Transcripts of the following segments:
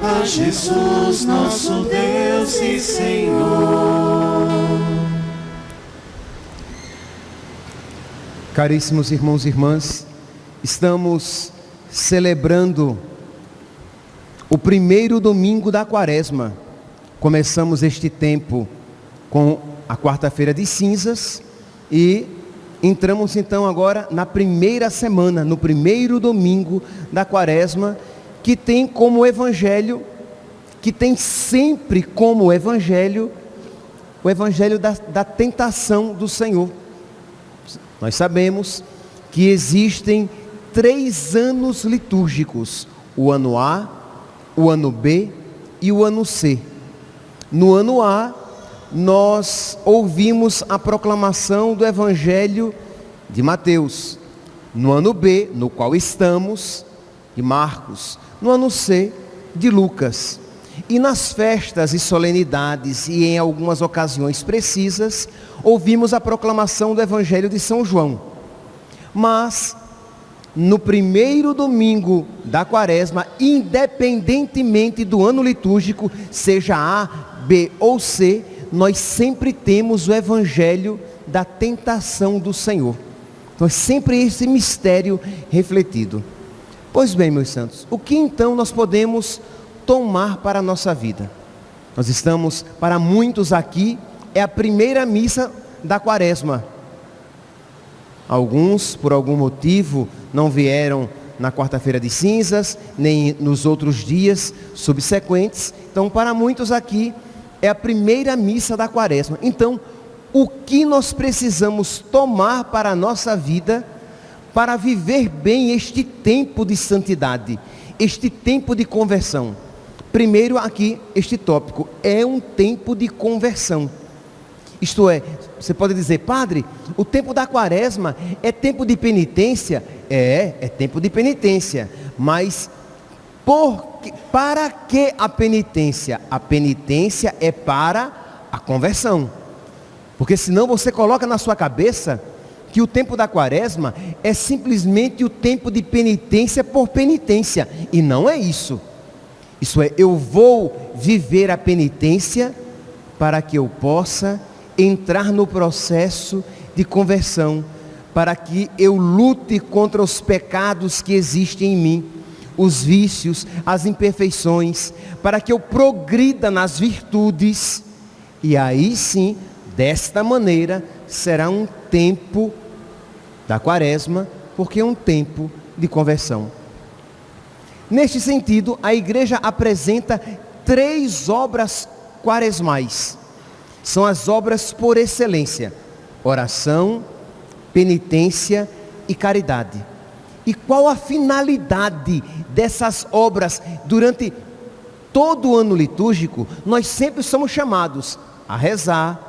A Jesus, nosso Deus e Senhor. Caríssimos irmãos e irmãs, estamos celebrando o primeiro domingo da Quaresma. Começamos este tempo com a quarta-feira de cinzas e entramos então agora na primeira semana, no primeiro domingo da Quaresma, que tem como evangelho, que tem sempre como evangelho, o evangelho da tentação do Senhor. Nós sabemos que existem 3 anos litúrgicos: o ano A, o ano B e o ano C. No ano A, nós ouvimos a proclamação do evangelho de Mateus. No ano B, no qual estamos, de Marcos. No ano C, de Lucas. E nas festas e solenidades e em algumas ocasiões precisas, ouvimos a proclamação do evangelho de São João. Mas no primeiro domingo da Quaresma, independentemente do ano litúrgico, seja A, B ou C, nós sempre temos o evangelho da tentação do Senhor. Então é sempre esse mistério refletido. Pois bem, meus santos, o que então nós podemos tomar para a nossa vida? Nós estamos, para muitos aqui, é a primeira missa da Quaresma. Alguns, por algum motivo, não vieram na quarta-feira de cinzas, nem nos outros dias subsequentes. Então, para muitos aqui, é a primeira missa da Quaresma. Então, o que nós precisamos tomar para a nossa vida, para viver bem este tempo de santidade, este tempo de conversão? Primeiro aqui, este tópico, é um tempo de conversão. Isto é, você pode dizer: padre, o tempo da Quaresma é tempo de penitência? É tempo de penitência, mas para que a penitência? A penitência é para a conversão, porque senão você coloca na sua cabeça que o tempo da Quaresma é simplesmente o tempo de penitência por penitência, e não é isso. Isso é, eu vou viver a penitência para que eu possa entrar no processo de conversão, para que eu lute contra os pecados que existem em mim, os vícios, as imperfeições, para que eu progrida nas virtudes, e aí sim, desta maneira, será um tempo da Quaresma, porque é um tempo de conversão. Neste sentido, a igreja apresenta 3 obras quaresmais. São as obras por excelência: oração, penitência e caridade. E qual a finalidade dessas obras? Durante todo o ano litúrgico, nós sempre somos chamados a rezar,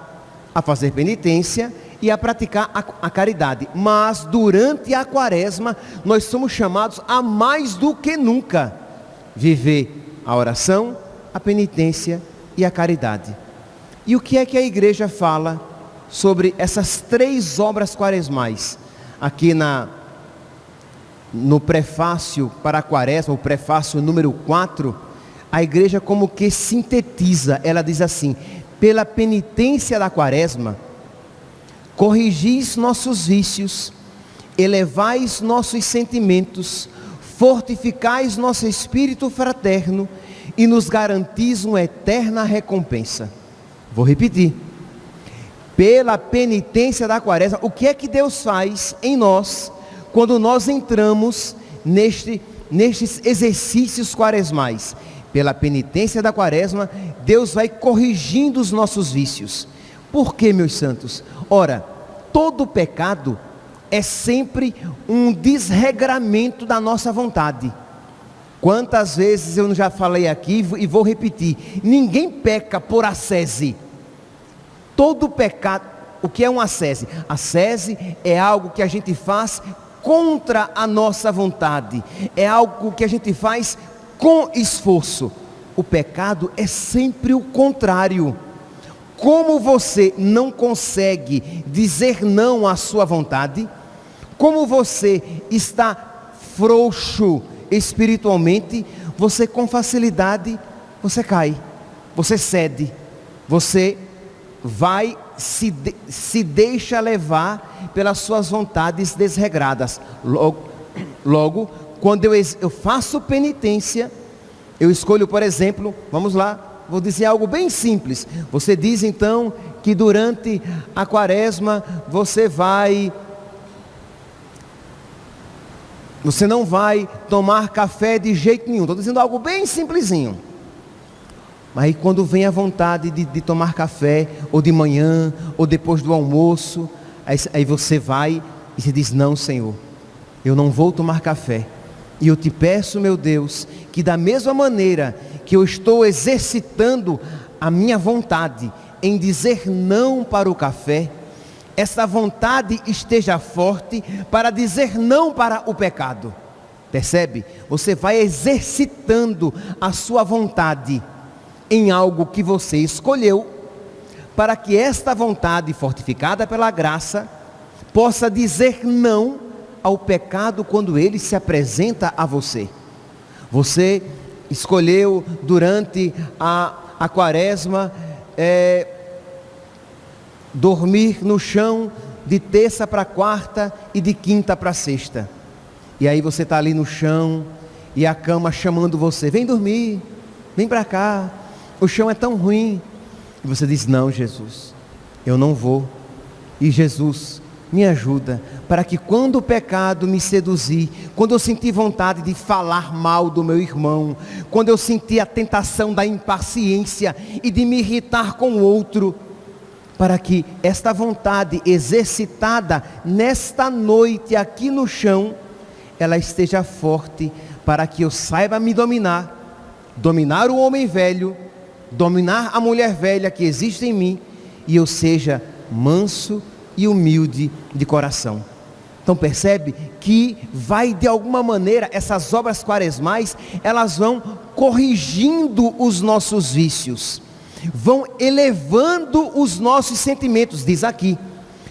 a fazer penitência e a praticar a caridade. Mas durante a Quaresma, nós somos chamados a mais do que nunca viver a oração, a penitência e a caridade. E o que é que a igreja fala sobre essas 3 obras quaresmais? Aqui no prefácio para a Quaresma, o prefácio número 4, a igreja como que sintetiza. Ela diz assim: pela penitência da Quaresma, corrigis nossos vícios, elevais nossos sentimentos, fortificais nosso espírito fraterno e nos garantis uma eterna recompensa. Vou repetir: pela penitência da Quaresma, o que é que Deus faz em nós quando nós entramos nestes exercícios quaresmais? Pela penitência da Quaresma, Deus vai corrigindo os nossos vícios. Por quê, meus santos? Ora, todo pecado é sempre um desregramento da nossa vontade. Quantas vezes eu já falei aqui e vou repetir: ninguém peca por ascese. Todo pecado, o que é uma ascese? Ascese é algo que a gente faz contra a nossa vontade, é algo que a gente faz com esforço. O pecado é sempre o contrário. Como você não consegue dizer não à sua vontade, como você está frouxo espiritualmente, você com facilidade, você cai, você cede, você vai, se deixa levar pelas suas vontades desregradas. Logo, quando eu faço penitência, eu escolho, por exemplo, vamos lá, vou dizer algo bem simples. Você diz então que durante a quaresma você não vai tomar café de jeito nenhum. Estou dizendo algo bem simplesinho. Mas aí quando vem a vontade de tomar café, ou de manhã, ou depois do almoço, aí você vai e se diz: não, Senhor, eu não vou tomar café. E eu te peço, meu Deus, que da mesma maneira que eu estou exercitando a minha vontade em dizer não para o café, essa vontade esteja forte para dizer não para o pecado. Percebe? Você vai exercitando a sua vontade em algo que você escolheu, para que esta vontade, fortificada pela graça, possa dizer não ao pecado quando ele se apresenta a você. Você escolheu durante a quaresma dormir no chão de terça para quarta e de quinta para sexta. E aí você está ali no chão e a cama chamando você: vem dormir, vem para cá, o chão é tão ruim. E você diz: não, Jesus, eu não vou. E Jesus, me ajuda, para que quando o pecado me seduzir, quando eu sentir vontade de falar mal do meu irmão, quando eu sentir a tentação da impaciência e de me irritar com o outro, para que esta vontade exercitada nesta noite aqui no chão, ela esteja forte, para que eu saiba me dominar o homem velho, dominar a mulher velha que existe em mim, e eu seja manso e humilde de coração. Então percebe que vai, de alguma maneira, essas obras quaresmais, elas vão corrigindo os nossos vícios, vão elevando os nossos sentimentos. Diz aqui: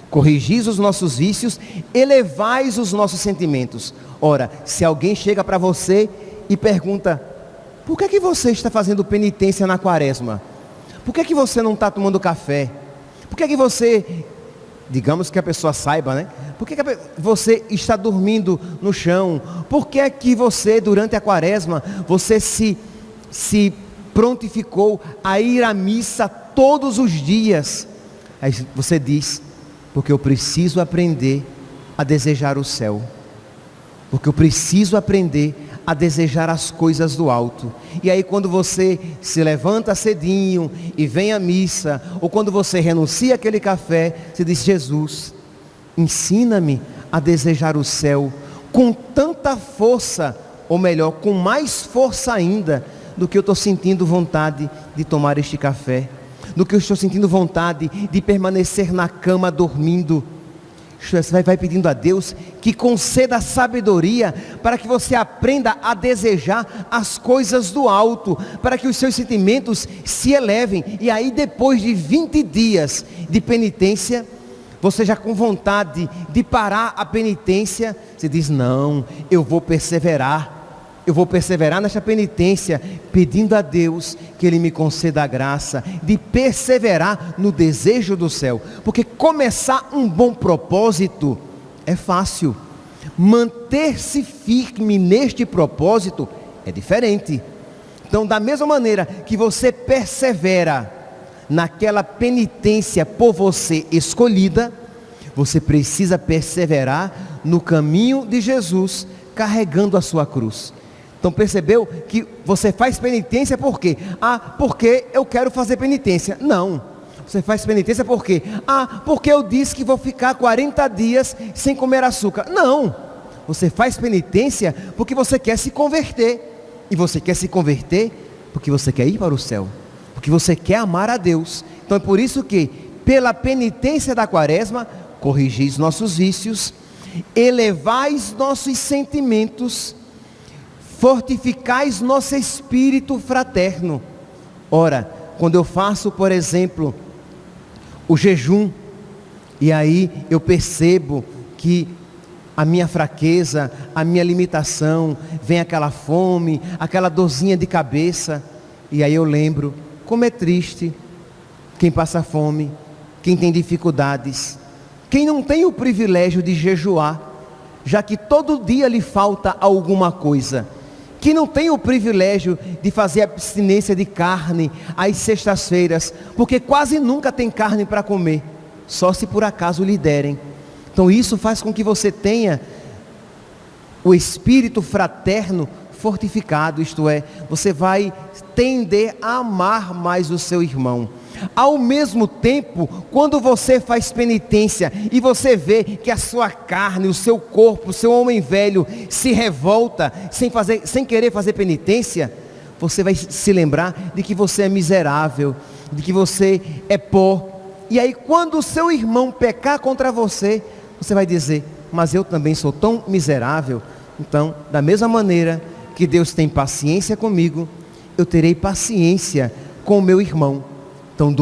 corrigis os nossos vícios, elevais os nossos sentimentos. Ora, se alguém chega para você e pergunta: por que você está fazendo penitência na quaresma? Por que você não está tomando café? Por que você, digamos que a pessoa saiba, né? Por que você está dormindo no chão? Por que você, durante a quaresma, você se prontificou a ir à missa todos os dias? Aí você diz: porque eu preciso aprender a desejar o céu. Porque eu preciso aprender a desejar as coisas do alto. E aí quando você se levanta cedinho e vem à missa, ou quando você renuncia aquele café, você diz: Jesus, ensina-me a desejar o céu com tanta força, ou melhor, com mais força ainda, do que eu estou sentindo vontade de tomar este café, do que eu estou sentindo vontade de permanecer na cama dormindo. Você vai pedindo a Deus que conceda sabedoria para que você aprenda a desejar as coisas do alto, para que os seus sentimentos se elevem. E aí depois de 20 dias de penitência, você já com vontade de parar a penitência, você diz: não, eu vou perseverar nesta penitência, pedindo a Deus que Ele me conceda a graça de perseverar no desejo do céu. Porque começar um bom propósito é fácil, manter-se firme neste propósito é diferente. Então, da mesma maneira que você persevera naquela penitência por você escolhida, você precisa perseverar no caminho de Jesus, carregando a sua cruz. Então percebeu que você faz penitência por quê? Porque eu quero fazer penitência. Não, você faz penitência por quê? Porque eu disse que vou ficar 40 dias sem comer açúcar. Não, você faz penitência porque você quer se converter. E você quer se converter porque você quer ir para o céu, porque você quer amar a Deus. Então é por isso que, pela penitência da quaresma, corrigis nossos vícios, elevais nossos sentimentos, fortificais nosso espírito fraterno. Ora, quando eu faço, por exemplo, o jejum, e aí eu percebo que a minha fraqueza, a minha limitação, vem aquela fome, aquela dorzinha de cabeça, e aí eu lembro como é triste quem passa fome, quem tem dificuldades, quem não tem o privilégio de jejuar, já que todo dia lhe falta alguma coisa, que não tem o privilégio de fazer abstinência de carne às sextas-feiras, porque quase nunca tem carne para comer, só se por acaso lhe derem. Então isso faz com que você tenha o espírito fraterno fortificado, isto é, você vai tender a amar mais o seu irmão. Ao mesmo tempo, quando você faz penitência e você vê que a sua carne, o seu corpo, o seu homem velho se revolta sem querer fazer penitência, você vai se lembrar de que você é miserável, de que você é pó. E aí quando o seu irmão pecar contra você, você vai dizer, mas eu também sou tão miserável. Então, da mesma maneira que Deus tem paciência comigo, eu terei paciência com o meu irmão. Então,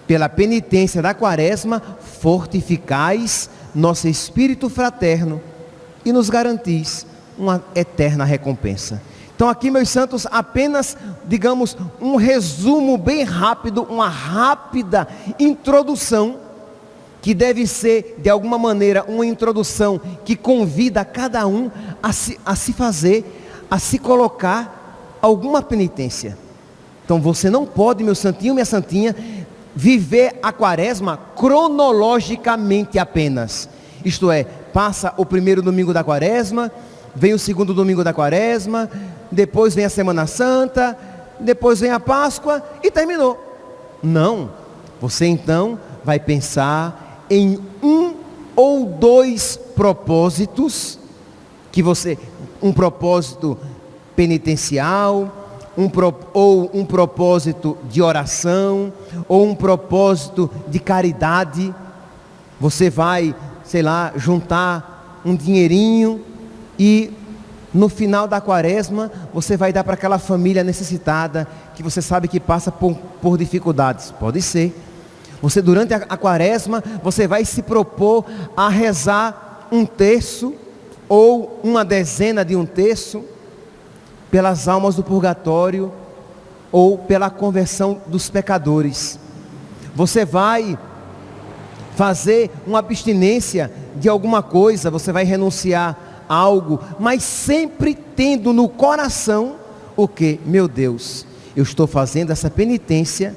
pela penitência da quaresma, fortificais nosso espírito fraterno e nos garantis uma eterna recompensa. Então aqui, meus santos, apenas, digamos, um resumo bem rápido, uma rápida introdução, que deve ser, de alguma maneira, uma introdução que convida cada um a se colocar alguma penitência. Então você não pode, meu santinho, minha santinha, viver a quaresma cronologicamente apenas. Isto é, passa o primeiro domingo da quaresma, vem o segundo domingo da quaresma, depois vem a Semana Santa, depois vem a Páscoa e terminou. Não, você então vai pensar em um ou dois propósitos, um propósito penitencial, ou um propósito de oração, ou um propósito de caridade. Você vai, juntar um dinheirinho e no final da quaresma você vai dar para aquela família necessitada, que você sabe que passa por dificuldades. Pode ser. Você, durante a quaresma, você vai se propor a rezar um terço ou uma dezena de um terço pelas almas do purgatório ou pela conversão dos pecadores. Você vai fazer uma abstinência de alguma coisa, você vai renunciar a algo, mas sempre tendo no coração o que? Meu Deus, eu estou fazendo essa penitência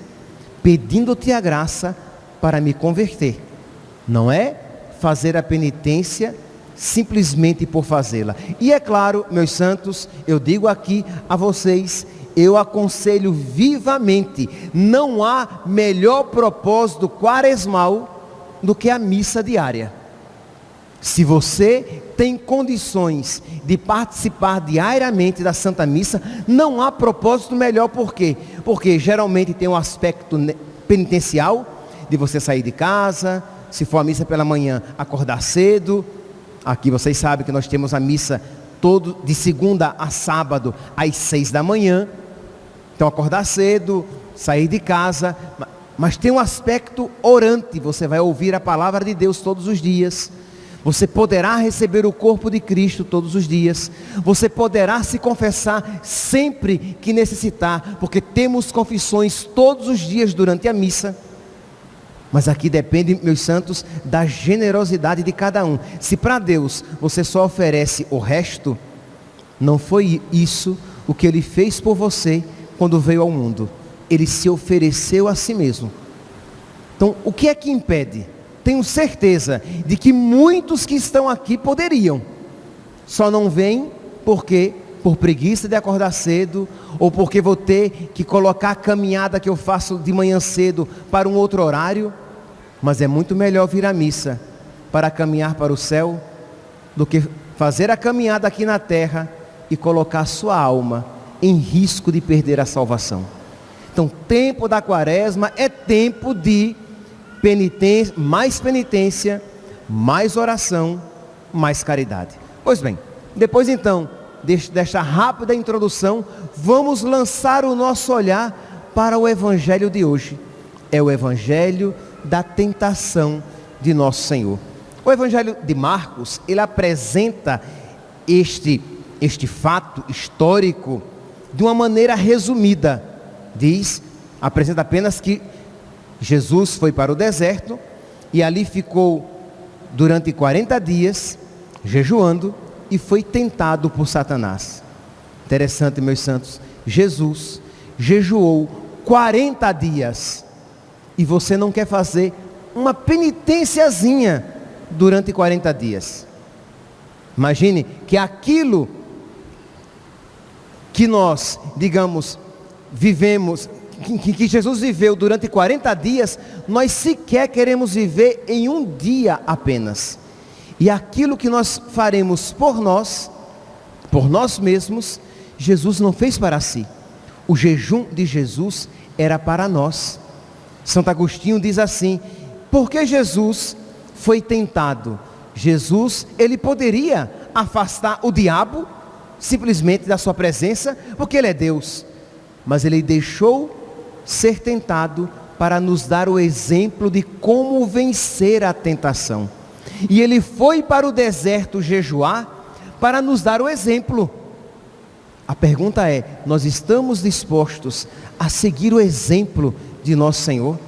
pedindo-te a graça para me converter. Não é fazer a penitência simplesmente por fazê-la. E é claro, meus santos, eu digo aqui a vocês, eu aconselho vivamente, não há melhor propósito quaresmal do que a missa diária. Se você tem condições de participar diariamente da Santa Missa, não há propósito melhor. Por quê? Porque geralmente tem um aspecto penitencial, de você sair de casa, se for a missa pela manhã, acordar cedo. Aqui vocês sabem que nós temos a missa de segunda a sábado, às 6 da manhã. Então acordar cedo, sair de casa, mas tem um aspecto orante, você vai ouvir a palavra de Deus todos os dias. Você poderá receber o corpo de Cristo todos os dias. Você poderá se confessar sempre que necessitar, porque temos confissões todos os dias durante a missa. Mas aqui depende, meus santos, da generosidade de cada um. Se para Deus você só oferece o resto, não foi isso o que Ele fez por você quando veio ao mundo. Ele se ofereceu a si mesmo. Então, o que é que impede? Tenho certeza de que muitos que estão aqui poderiam, só não vêm porque por preguiça de acordar cedo, ou porque vou ter que colocar a caminhada que eu faço de manhã cedo para um outro horário. Mas é muito melhor vir à missa para caminhar para o céu do que fazer a caminhada aqui na terra e colocar a sua alma em risco de perder a salvação. Então, tempo da quaresma é tempo de penitência, mais oração, mais caridade. Pois bem, depois então desta rápida introdução, vamos lançar o nosso olhar para o Evangelho de hoje. é o evangelho da tentação de nosso Senhor. O evangelho de Marcos, ele apresenta este fato histórico de uma maneira resumida. Apresenta apenas que Jesus foi para o deserto e ali ficou durante 40 dias, jejuando, e foi tentado por Satanás. Interessante, meus santos, Jesus jejuou 40 dias e você não quer fazer uma penitenciazinha durante 40 dias. Imagine que aquilo que nós, digamos, vivemos, que Jesus viveu durante 40 dias, nós sequer queremos viver em um dia apenas. E aquilo que nós faremos por nós mesmos, Jesus não fez para si. O jejum de Jesus era para nós. Santo Agostinho diz assim: porque Jesus foi tentado? Jesus, ele poderia afastar o diabo simplesmente da sua presença, porque ele é Deus. Mas ele deixou ser tentado para nos dar o exemplo de como vencer a tentação. E ele foi para o deserto jejuar para nos dar o exemplo. A pergunta é: nós estamos dispostos a seguir o exemplo de nosso Senhor?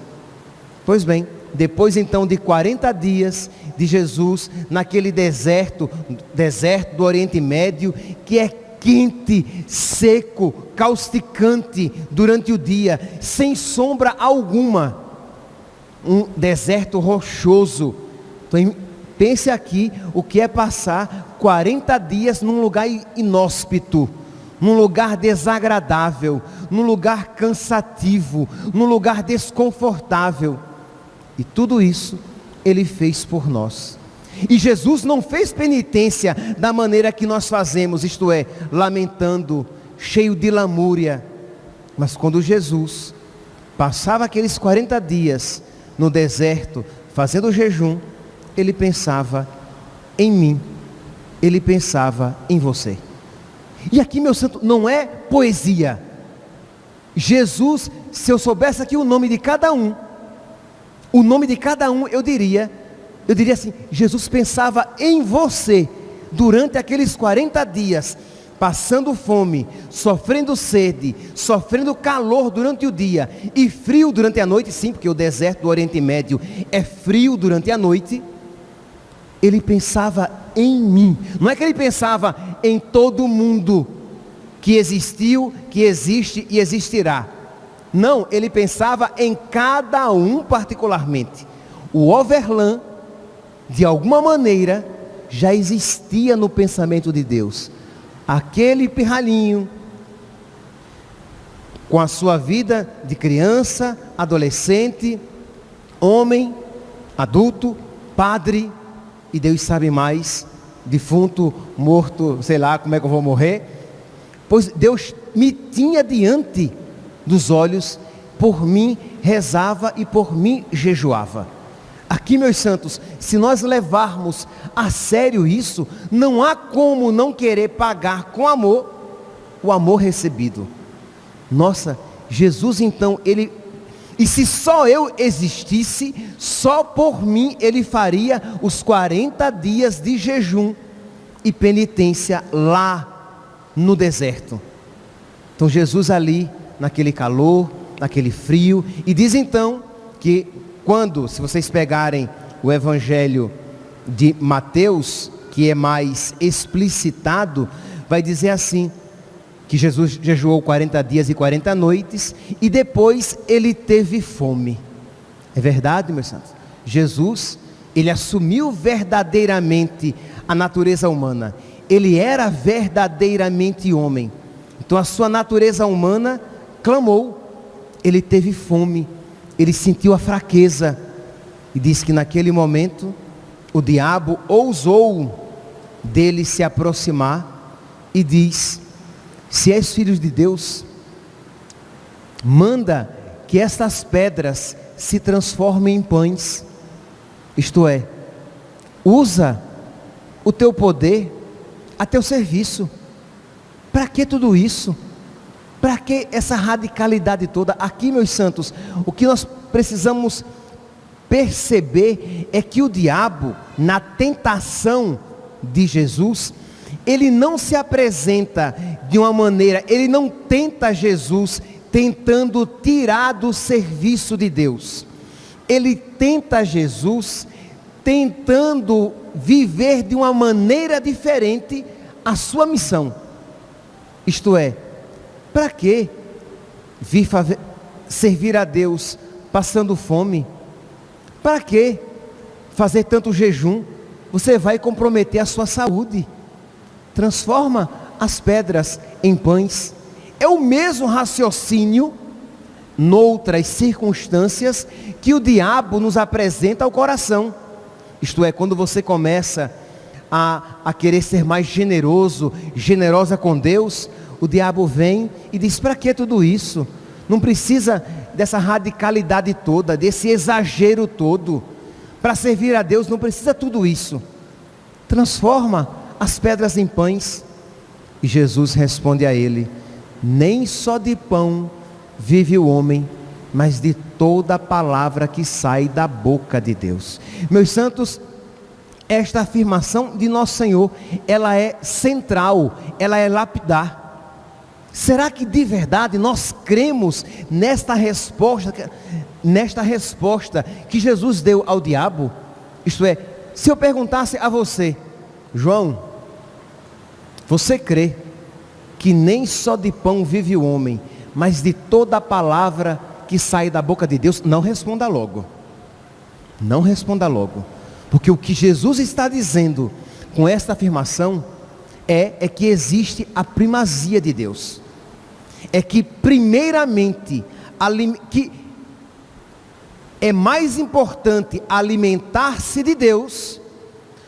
Pois bem, depois então de 40 dias de Jesus naquele deserto do Oriente Médio, que é quente, seco, causticante durante o dia, sem sombra alguma, um deserto rochoso. Então, pense aqui o que é passar 40 dias num lugar inóspito, num lugar desagradável, num lugar cansativo, num lugar desconfortável. E tudo isso ele fez por nós. E Jesus não fez penitência da maneira que nós fazemos, isto é, lamentando, cheio de lamúria. Mas quando Jesus passava aqueles 40 dias no deserto, fazendo jejum, ele pensava em mim, ele pensava em você. E aqui, meu santo, não é poesia. Jesus, se eu soubesse aqui o nome de cada um, eu diria assim: Jesus pensava em você durante aqueles 40 dias, passando fome, sofrendo sede, sofrendo calor durante o dia e frio durante a noite. Sim, porque o deserto do Oriente Médio é frio durante a noite. Ele pensava em mim. Não é que ele pensava em todo mundo que existiu, que existe e existirá. Não, ele pensava em cada um particularmente. O overland, de alguma maneira, já existia no pensamento de Deus. Aquele pirralhinho, com a sua vida de criança, adolescente, homem, adulto, padre, e Deus sabe mais, defunto, morto, sei lá como é que eu vou morrer. Pois Deus me tinha diante dos olhos, por mim rezava e por mim jejuava. Aqui, meus santos, se nós levarmos a sério isso, não há como não querer pagar com amor o amor recebido. Nossa, Jesus então, e se só eu existisse, só por mim ele faria os 40 dias de jejum e penitência lá no deserto. Então Jesus ali, naquele calor, naquele frio, e diz então que se vocês pegarem o evangelho de Mateus, que é mais explicitado, vai dizer assim, que Jesus jejuou 40 dias e 40 noites, e depois ele teve fome. É verdade, meus santos? Jesus, ele assumiu verdadeiramente a natureza humana. Ele era verdadeiramente homem. Então a sua natureza humana clamou. Ele teve fome. Ele sentiu a fraqueza. E diz que naquele momento, o diabo ousou dele se aproximar e diz: se és filho de Deus, manda que estas pedras se transformem em pães. Isto é, usa o teu poder a teu serviço. Para que tudo isso? Para que essa radicalidade toda? Aqui, meus santos, o que nós precisamos perceber é que o diabo, na tentação de Jesus, ele não se apresenta de uma maneira, ele não tenta Jesus tentando tirar do serviço de Deus. Ele tenta Jesus tentando viver de uma maneira diferente a sua missão. Isto é, para que vir servir a Deus passando fome? Para que fazer tanto jejum? Você vai comprometer a sua saúde. Transforma as pedras em pães. É o mesmo raciocínio, noutras circunstâncias, que o diabo nos apresenta ao coração. Isto é, quando você começa a querer ser mais generoso, generosa com Deus, o diabo vem e diz: para que tudo isso? Não precisa dessa radicalidade toda, desse exagero todo. Para servir a Deus não precisa tudo isso. Transforma as pedras em pães. E Jesus responde a ele: nem só de pão vive o homem, mas de toda palavra que sai da boca de Deus. Meus santos, esta afirmação de nosso Senhor, ela é central, ela é lapidar. Será que de verdade nós cremos nesta resposta que Jesus deu ao diabo? Isto é, se eu perguntasse a você: João, você crê que nem só de pão vive o homem, mas de toda a palavra que sai da boca de Deus? Não responda logo. Não responda logo. Porque o que Jesus está dizendo com esta afirmação é que existe a primazia de Deus. É que primeiramente que é mais importante alimentar-se de Deus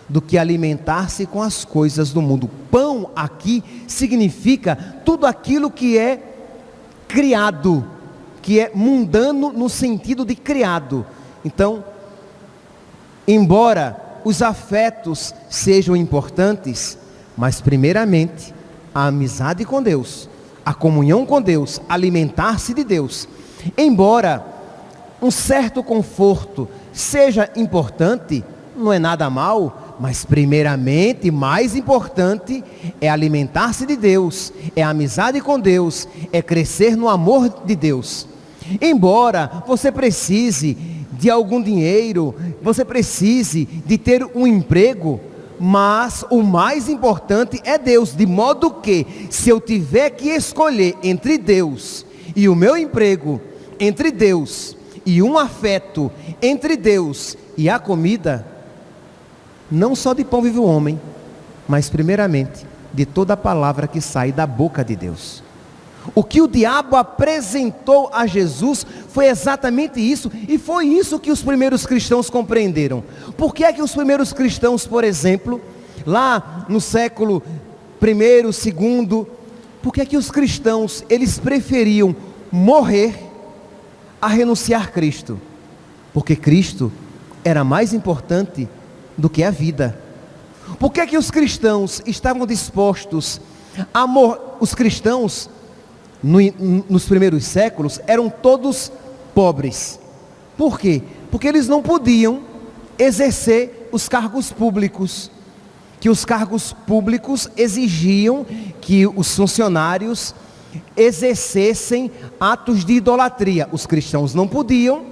do que alimentar-se com as coisas do mundo. Pão aqui significa tudo aquilo que é criado, que é mundano no sentido de criado. Então, embora os afetos sejam importantes, mas primeiramente a amizade com Deus, a comunhão com Deus, alimentar-se de Deus. Embora um certo conforto seja importante, não é nada mal, mas primeiramente, mais importante, é alimentar-se de Deus, é a amizade com Deus, é crescer no amor de Deus. Embora você precise de algum dinheiro, você precise de ter um emprego, mas o mais importante é Deus, de modo que, se eu tiver que escolher entre Deus e o meu emprego, entre Deus e um afeto, entre Deus e a comida, não só de pão vive o homem, mas primeiramente de toda a palavra que sai da boca de Deus. O que o diabo apresentou a Jesus foi exatamente isso, e foi isso que os primeiros cristãos compreenderam. Por que é que os primeiros cristãos, por exemplo, lá no século I, II, por que é que os cristãos, eles preferiam morrer a renunciar a Cristo? Porque Cristo era mais importante do que a vida. Por que é que os cristãos estavam dispostos a morrer? Os cristãos nos primeiros séculos eram todos pobres. Por quê? Porque eles não podiam exercer os cargos públicos, que os cargos públicos exigiam que os funcionários exercessem atos de idolatria. Os cristãos não podiam,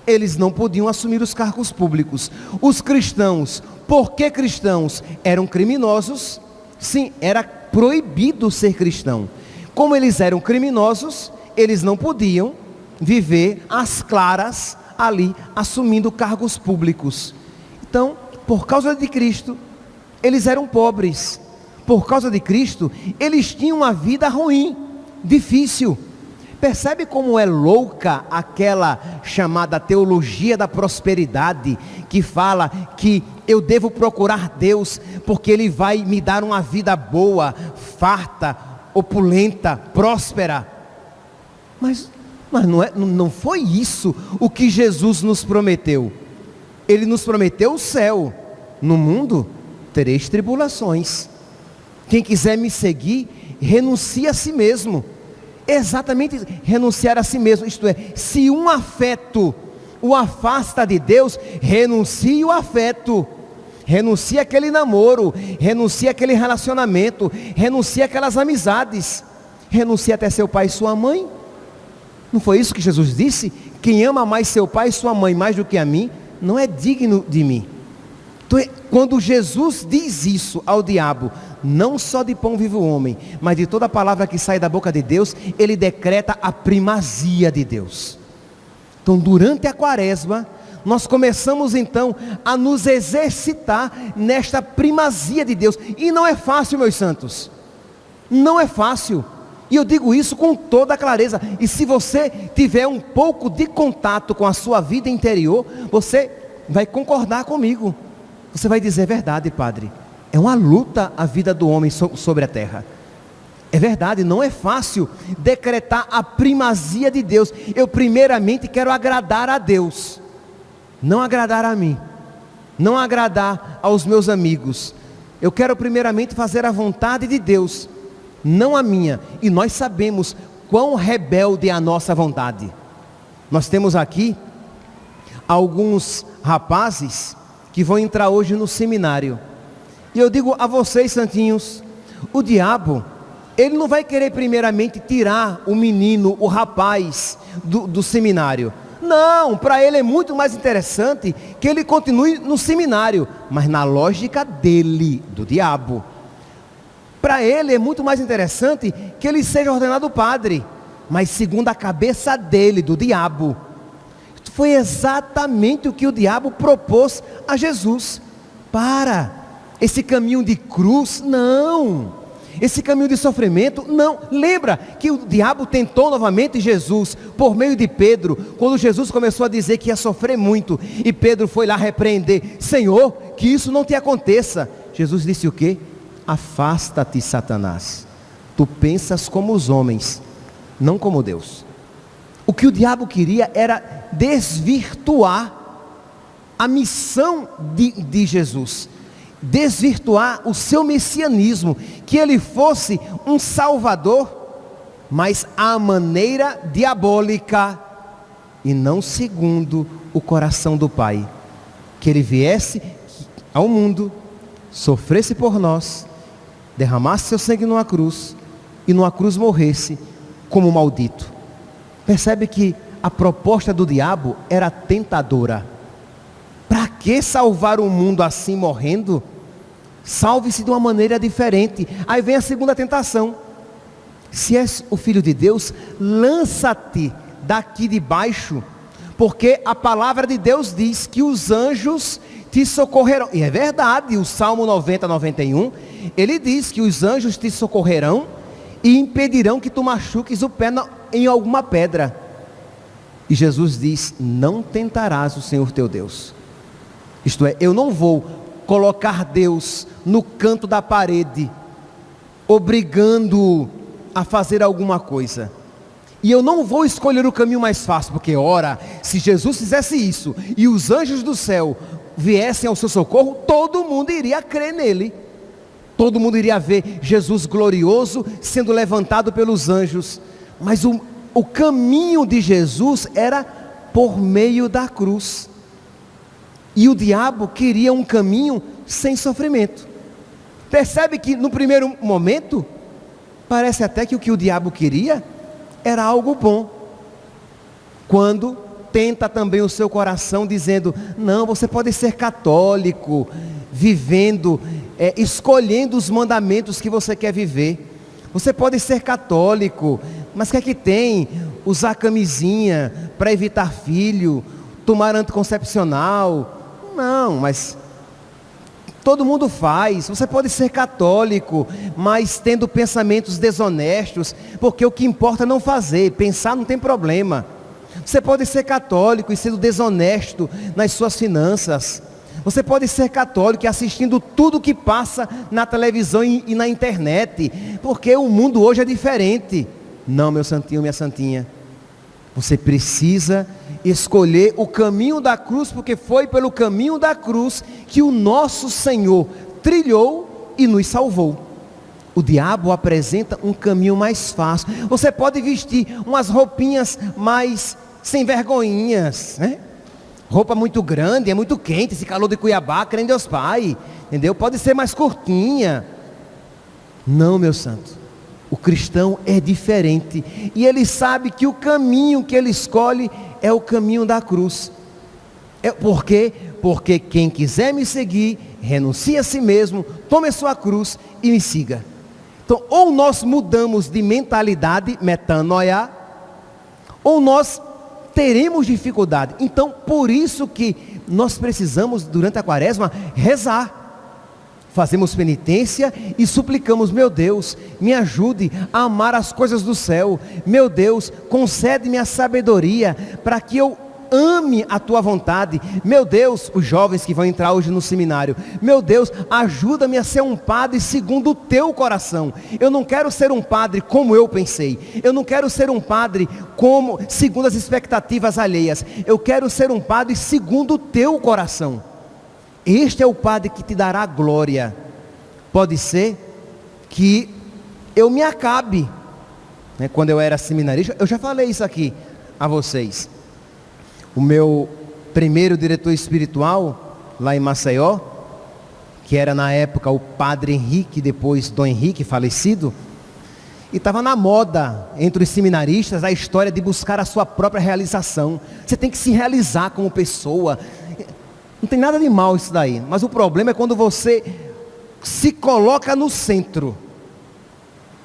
eles não podiam assumir os cargos públicos. Os cristãos, porque cristãos eram criminosos, sim, era proibido ser cristão. Como eles eram criminosos, eles não podiam viver às claras ali, assumindo cargos públicos. Então, por causa de Cristo, eles eram pobres. Por causa de Cristo, eles tinham uma vida ruim, difícil. Percebe como é louca aquela chamada teologia da prosperidade, que fala que eu devo procurar Deus, porque Ele vai me dar uma vida boa, farta, opulenta, próspera. Mas não foi isso o que Jesus nos prometeu. Ele nos prometeu o céu. No mundo tereis tribulações. Quem quiser me seguir, renuncie a si mesmo. Exatamente, renunciar a si mesmo. Isto é, se um afeto o afasta de Deus, renuncia o afeto, renuncia aquele namoro, renuncia aquele relacionamento, renuncia aquelas amizades, renuncia até seu pai e sua mãe. Não foi isso que Jesus disse? Quem ama mais seu pai e sua mãe mais do que a mim, não é digno de mim. Então, quando Jesus diz isso ao diabo, não só de pão vive o homem, mas de toda palavra que sai da boca de Deus, ele decreta a primazia de Deus. Então, durante a quaresma, nós começamos então a nos exercitar nesta primazia de Deus. E não é fácil, meus santos. Não é fácil. E eu digo isso com toda clareza. E se você tiver um pouco de contato com a sua vida interior, você vai concordar comigo. Você vai dizer: é verdade, padre. É uma luta a vida do homem sobre a terra. É verdade, não é fácil decretar a primazia de Deus. Eu primeiramente quero agradar a Deus, não agradar a mim, não agradar aos meus amigos. Eu quero primeiramente fazer a vontade de Deus, não a minha. E nós sabemos quão rebelde é a nossa vontade. Nós temos aqui alguns rapazes que vão entrar hoje no seminário. E eu digo a vocês, santinhos, o diabo, ele não vai querer primeiramente tirar o menino, o rapaz do seminário. Não, para ele é muito mais interessante que ele continue no seminário, mas na lógica dele, do diabo. Para ele é muito mais interessante que ele seja ordenado padre, mas segundo a cabeça dele, do diabo. Foi exatamente o que o diabo propôs a Jesus. Para, esse caminho de cruz, não. Esse caminho de sofrimento, não. Lembra que o diabo tentou novamente Jesus, por meio de Pedro, quando Jesus começou a dizer que ia sofrer muito, e Pedro foi lá repreender: Senhor, que isso não te aconteça. Jesus disse o quê? Afasta-te, Satanás. Tu pensas como os homens, não como Deus. O que o diabo queria era desvirtuar a missão de Jesus, desvirtuar o seu messianismo, que ele fosse um salvador, mas à maneira diabólica, e não segundo o coração do Pai, que ele viesse ao mundo, sofresse por nós, derramasse seu sangue numa cruz, e numa cruz morresse como maldito. Percebe que a proposta do diabo era tentadora. Para que salvar o mundo assim morrendo? Salve-se de uma maneira diferente. Aí vem a segunda tentação: se és o Filho de Deus, lança-te daqui de baixo, porque a palavra de Deus diz que os anjos te socorrerão. E é verdade, o Salmo 90, 91, ele diz que os anjos te socorrerão e impedirão que tu machuques o pé em alguma pedra. E Jesus diz: não tentarás o Senhor teu Deus. Isto é, eu não vou colocar Deus no canto da parede, obrigando-o a fazer alguma coisa. E eu não vou escolher o caminho mais fácil, porque ora, se Jesus fizesse isso, e os anjos do céu viessem ao seu socorro, todo mundo iria crer nele. Todo mundo iria ver Jesus glorioso sendo levantado pelos anjos. Mas o caminho de Jesus era por meio da cruz. E o diabo queria um caminho sem sofrimento. Percebe que no primeiro momento, parece até que o o diabo queria era algo bom. Quando tenta também o seu coração dizendo: não, você pode ser católico, vivendo, escolhendo os mandamentos que você quer viver. Você pode ser católico, mas o que tem? Usar camisinha para evitar filho, tomar anticoncepcional. Não, mas todo mundo faz. Você pode ser católico, mas tendo pensamentos desonestos, porque o que importa é não fazer, pensar não tem problema. Você pode ser católico e sendo desonesto nas suas finanças. Você pode ser católico e assistindo tudo que passa na televisão e na internet, porque o mundo hoje é diferente. Não, meu santinho, minha santinha. Você precisa escolher o caminho da cruz, porque foi pelo caminho da cruz que o nosso Senhor trilhou e nos salvou. O diabo apresenta um caminho mais fácil. Você pode vestir umas roupinhas mais sem vergonhinhas, né? roupa muito grande, é muito quente, esse calor de Cuiabá, crê em Deus Pai, entendeu? Pode ser mais curtinha. Não, meu santo, o cristão é diferente, e ele sabe que o caminho que ele escolhe é o caminho da cruz. Por quê? Porque quem quiser me seguir, renuncie a si mesmo, tome a sua cruz e me siga. Então, ou nós mudamos de mentalidade, metanoia, ou nós teremos dificuldade. Então, por isso que nós precisamos, durante a quaresma, rezar. Fazemos penitência e suplicamos: meu Deus, me ajude a amar as coisas do céu. Meu Deus, concede-me a sabedoria para que eu ame a tua vontade. Meu Deus, os jovens que vão entrar hoje no seminário, meu Deus, ajuda-me a ser um padre segundo o teu coração. Eu não quero ser um padre como eu pensei. Eu não quero ser um padre segundo as expectativas alheias. Eu quero ser um padre segundo o teu coração. Este é o padre que te dará glória. Pode ser que eu me acabe, né? Quando eu era seminarista, eu já falei isso aqui a vocês. O meu primeiro diretor espiritual, lá em Maceió, que era na época o padre Henrique, depois Dom Henrique, falecido, e estava na moda entre os seminaristas a história de buscar a sua própria realização. Você tem que se realizar como pessoa. Não tem nada de mal isso daí, mas o problema é quando você se coloca no centro.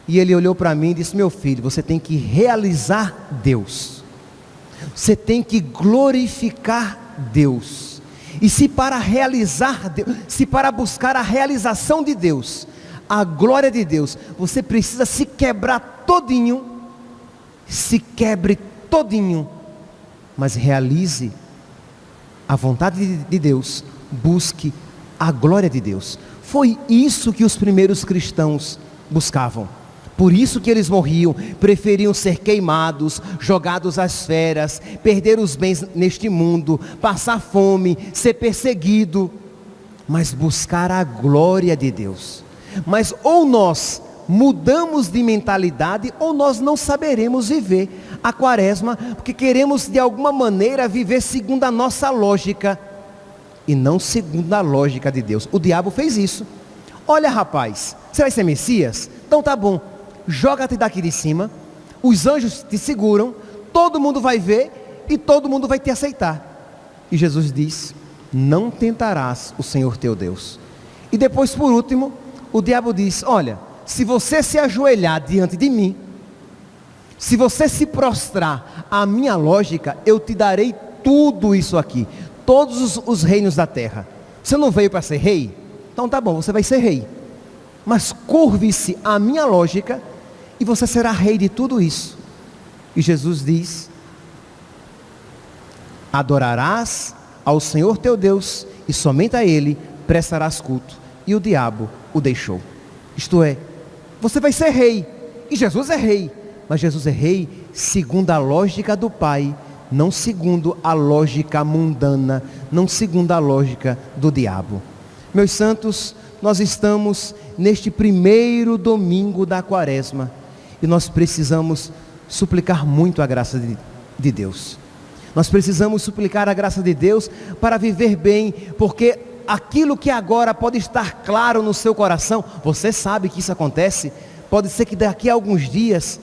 E ele olhou para mim e disse: meu filho, você tem que realizar Deus. Você tem que glorificar Deus. E se para realizar Deus, se para buscar a realização de Deus, a glória de Deus, você precisa se quebrar todinho, se quebre todinho, mas realize a vontade de Deus, busque a glória de Deus. Foi isso que os primeiros cristãos buscavam. Por isso que eles morriam, preferiam ser queimados, jogados às feras, perder os bens neste mundo, passar fome, ser perseguido, mas buscar a glória de Deus. Mas ou nós mudamos de mentalidade, ou nós não saberemos viver a quaresma, porque queremos de alguma maneira viver segundo a nossa lógica, e não segundo a lógica de Deus. O diabo fez isso. Olha, rapaz, você vai ser Messias? Então tá bom, joga-te daqui de cima, os anjos te seguram, todo mundo vai ver, e todo mundo vai te aceitar. E Jesus diz: não tentarás o Senhor teu Deus. E depois, por último, o diabo diz: olha, se você se ajoelhar diante de mim, se você se prostrar à minha lógica, eu te darei tudo isso aqui, todos os reinos da terra. Você não veio para ser rei? Então tá bom, você vai ser rei, mas curve-se à minha lógica e você será rei de tudo isso. E Jesus diz: adorarás ao Senhor teu Deus e somente a Ele prestarás culto. E o diabo o deixou. Isto é, você vai ser rei, e Jesus é rei, mas Jesus é rei segundo a lógica do Pai, não segundo a lógica mundana, não segundo a lógica do diabo. Meus santos, nós estamos neste primeiro domingo da quaresma, e nós precisamos suplicar muito a graça de Deus. Nós precisamos suplicar a graça de Deus para viver bem, porque aquilo que agora pode estar claro no seu coração, você sabe que isso acontece, pode ser que daqui a alguns dias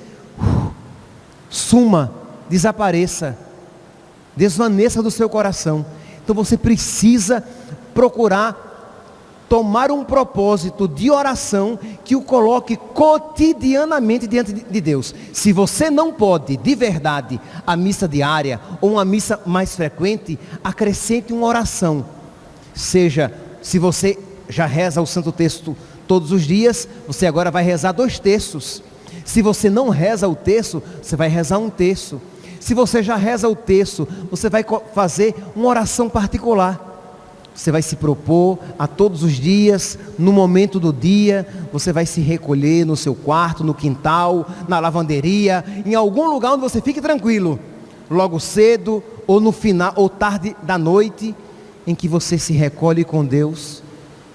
suma, desapareça, desvaneça do seu coração. Então você precisa procurar tomar um propósito de oração que o coloque cotidianamente diante de Deus. Se você não pode de verdade a missa diária ou uma missa mais frequente, acrescente uma oração. Seja, se você já reza o Santo Texto todos os dias, você agora vai rezar 2 terços. Se você não reza o terço, você vai rezar 1 terço. Se você já reza o terço, você vai fazer uma oração particular. Você vai se propor a todos os dias, no momento do dia, você vai se recolher no seu quarto, no quintal, na lavanderia, em algum lugar onde você fique tranquilo, logo cedo ou no final ou tarde da noite, em que você se recolhe com Deus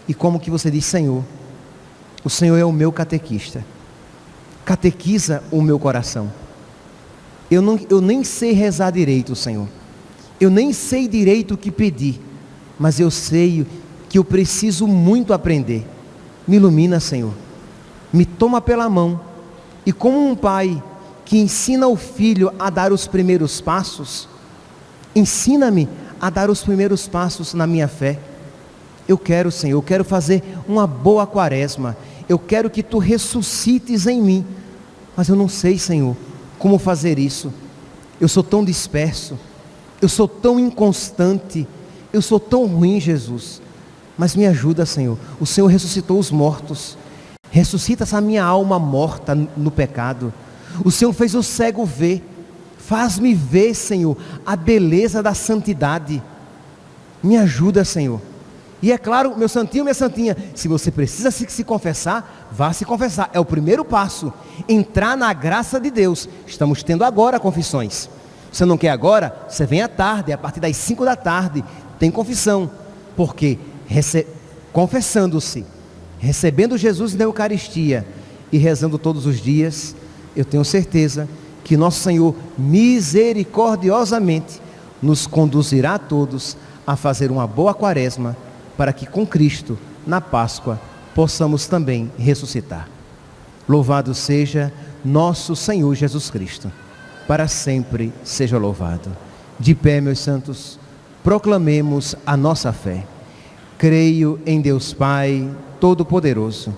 e como que você diz: Senhor, o Senhor é o meu catequista, catequiza o meu coração. Eu nem sei rezar direito, Senhor. Eu nem sei direito o que pedir, mas eu sei que eu preciso muito aprender. Me ilumina, Senhor. Me toma pela mão. E como um pai que ensina o filho a dar os primeiros passos, ensina-me a dar os primeiros passos na minha fé. Eu quero, Senhor, eu quero fazer uma boa quaresma. Eu quero que Tu ressuscites em mim. Mas eu não sei, Senhor, como fazer isso. Eu sou tão disperso. Eu sou tão inconstante. Eu sou tão ruim, Jesus. Mas me ajuda, Senhor. O Senhor ressuscitou os mortos. Ressuscita essa minha alma morta no pecado. O Senhor fez o cego ver. Faz-me ver, Senhor, a beleza da santidade. Me ajuda, Senhor. E é claro, meu santinho, minha santinha, se você precisa se confessar, vá se confessar. É o primeiro passo. Entrar na graça de Deus. Estamos tendo agora confissões. Você não quer agora? Você vem à tarde, a partir das 5 da tarde. Tem confissão. Porque confessando-se, recebendo Jesus na Eucaristia e rezando todos os dias, eu tenho certeza que nosso Senhor misericordiosamente nos conduzirá a todos a fazer uma boa quaresma, para que com Cristo, na Páscoa, possamos também ressuscitar. Louvado seja nosso Senhor Jesus Cristo. Para sempre seja louvado. De pé, meus santos, proclamemos a nossa fé. Creio em Deus Pai Todo-Poderoso,